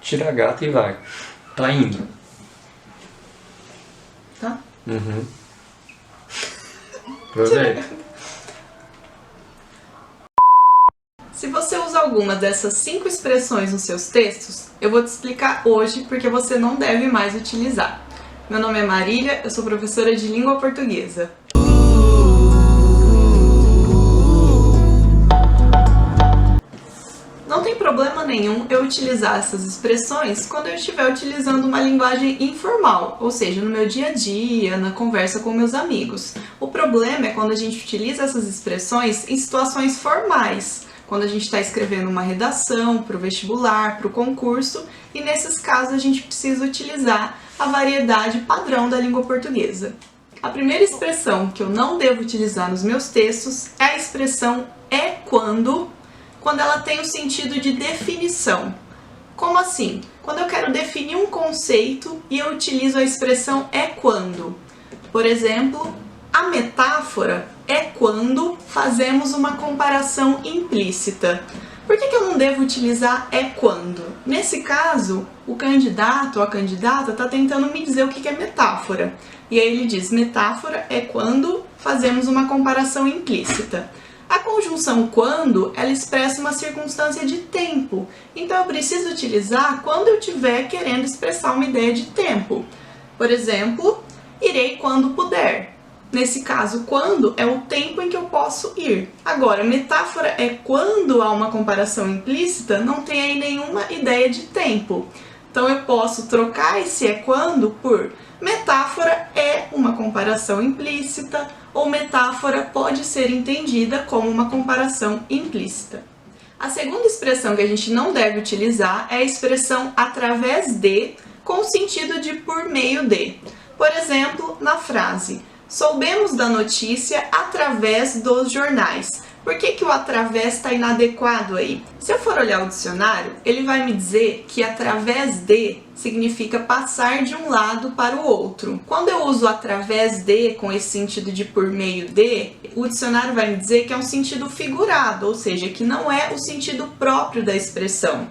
Tira a gata e vai. Tá indo. Tá? Uhum. Aproveita. Se você usa alguma dessas 5 expressões nos seus textos, eu vou te explicar hoje porque você não deve mais utilizar. Meu nome é Marília, eu sou professora de língua portuguesa. Não tem problema nenhum eu utilizar essas expressões quando eu estiver utilizando uma linguagem informal, ou seja, no meu dia a dia, na conversa com meus amigos. O problema é quando a gente utiliza essas expressões em situações formais, quando a gente está escrevendo uma redação para o vestibular, para o concurso, e nesses casos a gente precisa utilizar a variedade padrão da língua portuguesa. A primeira expressão que eu não devo utilizar nos meus textos é a expressão é quando ela tem o sentido de definição. Como assim? Quando eu quero definir um conceito e eu utilizo a expressão é quando. Por exemplo, a metáfora é quando fazemos uma comparação implícita. Por que eu não devo utilizar é quando? Nesse caso, o candidato ou a candidata está tentando me dizer o que é metáfora. E aí ele diz, metáfora é quando fazemos uma comparação implícita. A conjunção quando, ela expressa uma circunstância de tempo, então eu preciso utilizar quando eu estiver querendo expressar uma ideia de tempo. Por exemplo, irei quando puder. Nesse caso, quando é o tempo em que eu posso ir. Agora, metáfora é quando há uma comparação implícita, não tem aí nenhuma ideia de tempo. Então eu posso trocar esse é quando por metáfora é uma comparação implícita, ou metáfora pode ser entendida como uma comparação implícita. A segunda expressão que a gente não deve utilizar é a expressão através de, com o sentido de por meio de. Por exemplo, na frase, soubemos da notícia através dos jornais. Por que o através está inadequado aí? Se eu for olhar o dicionário, ele vai me dizer que através de significa passar de um lado para o outro. Quando eu uso através de, com esse sentido de por meio de, o dicionário vai me dizer que é um sentido figurado, ou seja, que não é o sentido próprio da expressão.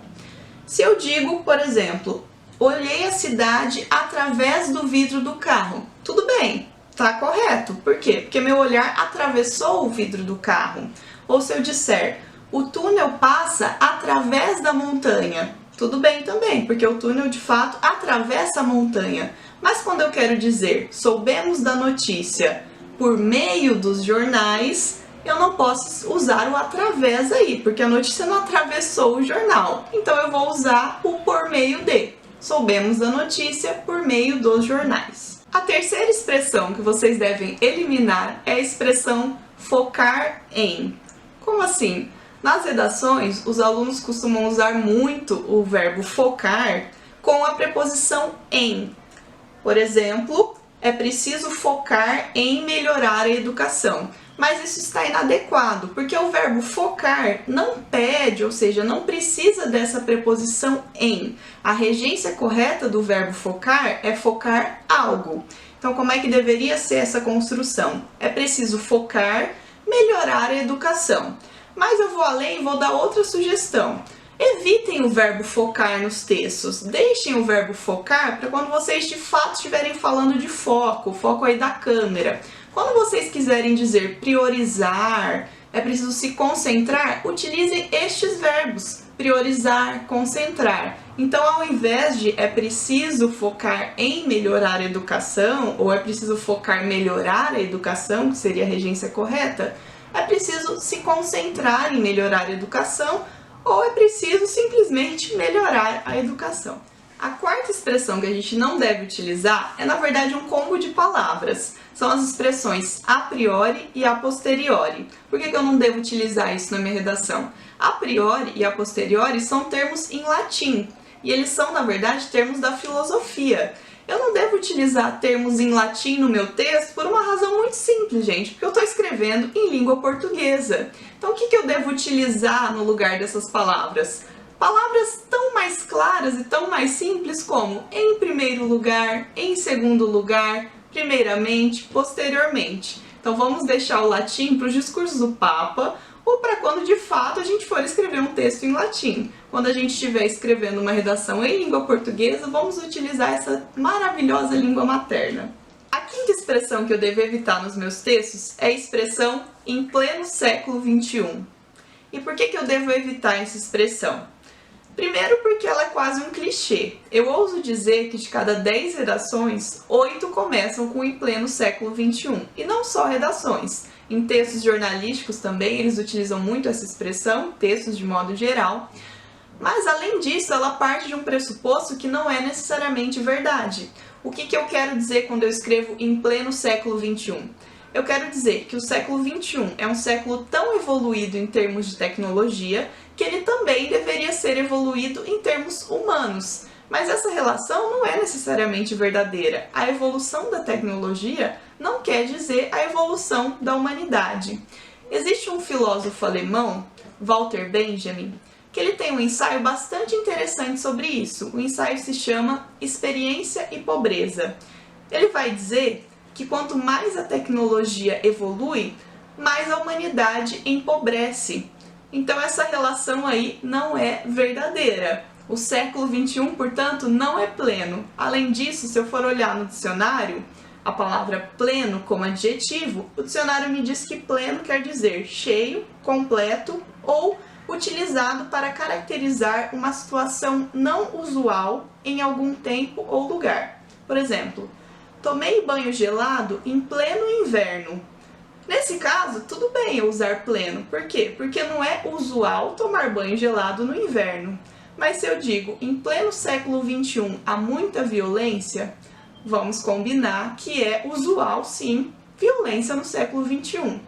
Se eu digo, por exemplo, olhei a cidade através do vidro do carro, tudo bem. Tá correto. Por quê? Porque meu olhar atravessou o vidro do carro. Ou se eu disser, o túnel passa através da montanha. Tudo bem também, porque o túnel de fato atravessa a montanha. Mas quando eu quero dizer, soubemos da notícia por meio dos jornais, eu não posso usar o através aí, porque a notícia não atravessou o jornal. Então eu vou usar o por meio de. Soubemos da notícia por meio dos jornais. A terceira expressão que vocês devem eliminar é a expressão focar em. Como assim? Nas redações, os alunos costumam usar muito o verbo focar com a preposição em. Por exemplo, é preciso focar em melhorar a educação. Mas isso está inadequado, porque o verbo focar não pede, ou seja, não precisa dessa preposição em. A regência correta do verbo focar é focar algo. Então, como é que deveria ser essa construção? É preciso focar, melhorar a educação. Mas eu vou além e vou dar outra sugestão. Evitem o verbo focar nos textos. Deixem o verbo focar para quando vocês de fato estiverem falando de foco, o foco aí da câmera. Quando vocês quiserem dizer priorizar, é preciso se concentrar, utilizem estes verbos. Priorizar, concentrar. Então, ao invés de é preciso focar em melhorar a educação, ou é preciso focar em melhorar a educação, que seria a regência correta, é preciso se concentrar em melhorar a educação, ou é preciso simplesmente melhorar a educação. A quarta expressão que a gente não deve utilizar é, na verdade, um combo de palavras. São as expressões a priori e a posteriori. Por que eu não devo utilizar isso na minha redação? A priori e a posteriori são termos em latim, e eles são, na verdade, termos da filosofia. Eu não devo utilizar termos em latim no meu texto por uma razão muito simples, gente, porque eu estou escrevendo em língua portuguesa. Então, o que eu devo utilizar no lugar dessas palavras? Palavras tão mais claras e tão mais simples como em primeiro lugar, em segundo lugar, primeiramente, posteriormente. Então, vamos deixar o latim para os discursos do Papa ou para quando de fato a gente for escrever um texto em latim. Quando a gente estiver escrevendo uma redação em língua portuguesa, vamos utilizar essa maravilhosa língua materna. A quinta expressão que eu devo evitar nos meus textos é a expressão em pleno século XXI. E por que eu devo evitar essa expressão? Primeiro porque ela é quase um clichê. Eu ouso dizer que de cada 10 redações, 8 começam com em pleno século XXI. E não só redações. Em textos jornalísticos também eles utilizam muito essa expressão, textos de modo geral. Mas além disso, ela parte de um pressuposto que não é necessariamente verdade. O que eu quero dizer quando eu escrevo em pleno século XXI? Eu quero dizer que o século XXI é um século tão evoluído em termos de tecnologia que ele também deveria ser evoluído em termos humanos. Mas essa relação não é necessariamente verdadeira. A evolução da tecnologia não quer dizer a evolução da humanidade. Existe um filósofo alemão, Walter Benjamin, que ele tem um ensaio bastante interessante sobre isso. O ensaio se chama Experiência e Pobreza. Ele vai dizer que quanto mais a tecnologia evolui, mais a humanidade empobrece. Então essa relação aí não é verdadeira. O século XXI, portanto, não é pleno. Além disso, se eu for olhar no dicionário, a palavra pleno como adjetivo, o dicionário me diz que pleno quer dizer cheio, completo ou utilizado para caracterizar uma situação não usual em algum tempo ou lugar. Por exemplo, tomei banho gelado em pleno inverno. Nesse caso, tudo bem eu usar pleno. Por quê? Porque não é usual tomar banho gelado no inverno. Mas se eu digo em pleno século XXI há muita violência, vamos combinar que é usual sim violência no século XXI.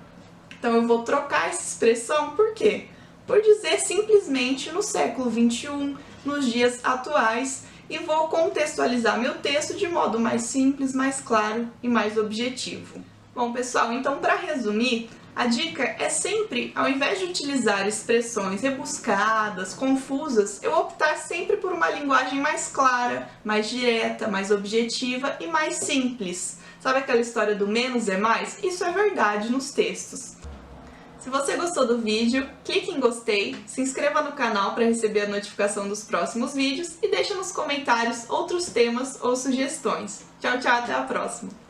Então eu vou trocar essa expressão por quê? Por dizer simplesmente no século XXI, nos dias atuais, e vou contextualizar meu texto de modo mais simples, mais claro e mais objetivo. Bom, pessoal, então para resumir, a dica é sempre, ao invés de utilizar expressões rebuscadas, confusas, eu optar sempre por uma linguagem mais clara, mais direta, mais objetiva e mais simples. Sabe aquela história do menos é mais? Isso é verdade nos textos. Se você gostou do vídeo, clique em gostei, se inscreva no canal para receber a notificação dos próximos vídeos e deixe nos comentários outros temas ou sugestões. Tchau, tchau, até a próxima!